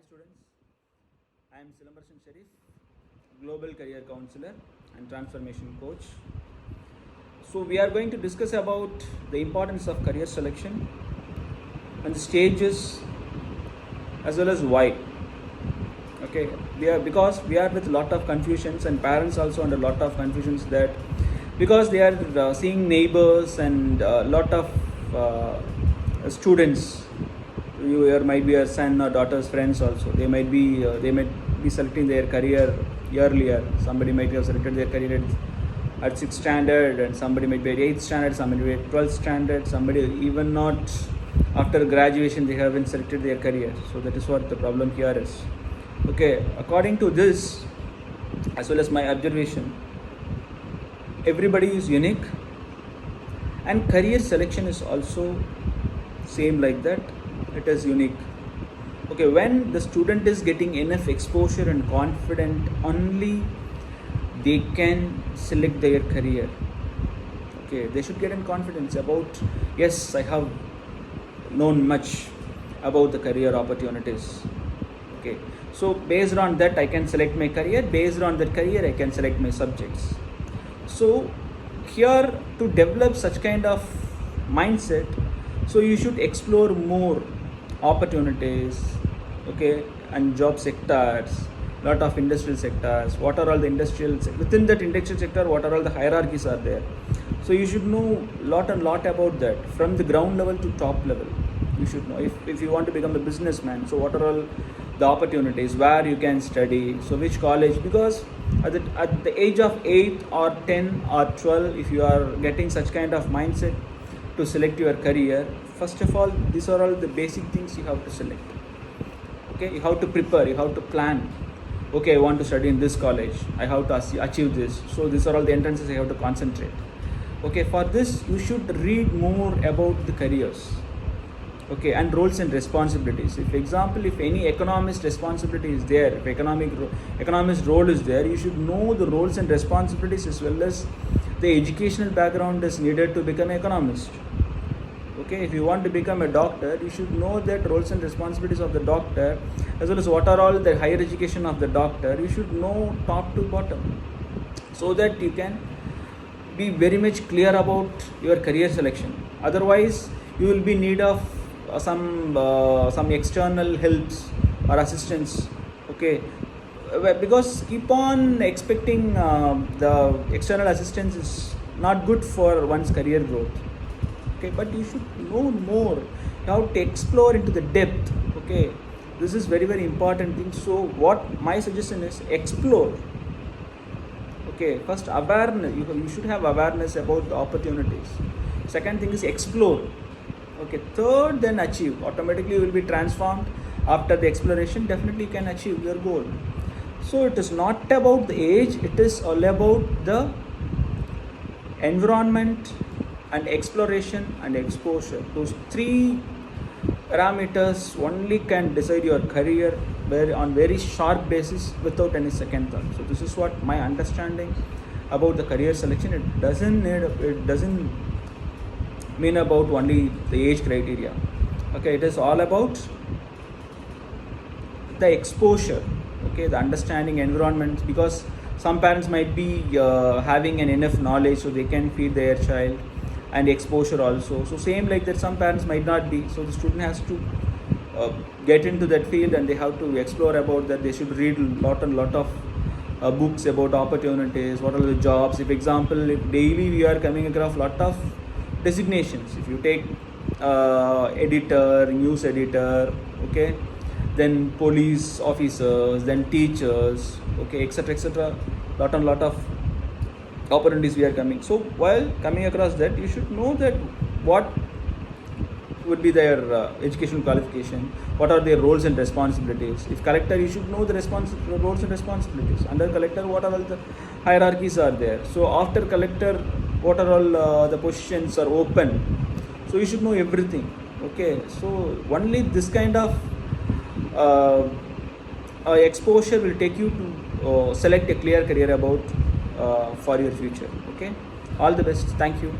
Hi students, I am Silambarshan Sharif, Global Career Counselor and Transformation Coach. So we are going to discuss about the importance of career selection and the stages as well as why. Okay, because we are with a lot of confusions and parents also under a lot of confusions that because they are seeing neighbors and a lot of students. Your might be your son or daughter's friends also. They might be selecting their career earlier. Somebody might have selected their career at 6th standard, and somebody might be at 8th standard, somebody might be at 12th standard, somebody even not after graduation they haven't selected their career. So that is what the problem here is. Okay, according to this, as well as my observation, everybody is unique, and career selection is also same like that. It is unique. Okay, when the student is getting enough exposure and confident, only they can select their career. Okay, they should get in confidence about, yes, I have known much about the career opportunities. Okay, so based on that I can select my career, based on that career I can select my subjects. So here, to develop such kind of mindset, so you should explore more opportunities, okay, and job sectors, lot of industrial sectors. What are all the within that industrial sector, what are all the hierarchies are there? So you should know lot about that from the ground level to top level. You should know if you want to become a businessman, so what are all the opportunities, where you can study, so which college, because at the age of 8 or 10 or 12, if you are getting such kind of mindset to select your career, first of all, these are all the basic things you have to select. Okay, you have to prepare, you have to plan. Okay, I want to study in this college, I have to achieve this, so these are all the entrances I have to concentrate. Okay, for this you should read more about the careers, okay, and roles and responsibilities. If example, if any economist responsibility is there, if economist role is there, you should know the roles and responsibilities as well as the educational background is needed to become an economist. Okay, if you want to become a doctor, you should know that roles and responsibilities of the doctor, as well as what are all the higher education of the doctor. You should know top to bottom, so that you can be very much clear about your career selection. Otherwise, you will be in need of some external helps or assistance. Okay, because keep on expecting the external assistance is not good for one's career growth. Okay, but you should know more. You have to explore into the depth. Okay, this is very important thing. So what my suggestion is, explore. Okay, first awareness, you should have awareness about the opportunities. Second thing is explore. Okay, third, then achieve. Automatically you will be transformed after the exploration. Definitely you can achieve your goal. So it is not about the age, it is all about the environment and exploration and exposure. Those three parameters only can decide your career on very sharp basis without any second thought. So this is what my understanding about the career selection. It doesn't mean about only the age criteria. Okay, it is all about the exposure, okay, the understanding environment, because some parents might be having an enough knowledge so they can feed their child, and exposure also. So same like that, some parents might not be, so the student has to get into that field and they have to explore about that. They should read lot of books about opportunities, what are the jobs. If example, if daily we are coming across lot of designations, if you take editor, news editor, okay, then police officers, then teachers, okay, etc, lot of opportunities we are coming. So while coming across that, you should know that what would be their educational qualification, what are their roles and responsibilities. If collector, you should know the roles and responsibilities. Under collector, what are all the hierarchies are there. So after collector, what are all the positions are open. So you should know everything. Okay, so only this kind of exposure will take you to select a clear career about for your future. Okay, all the best. Thank you.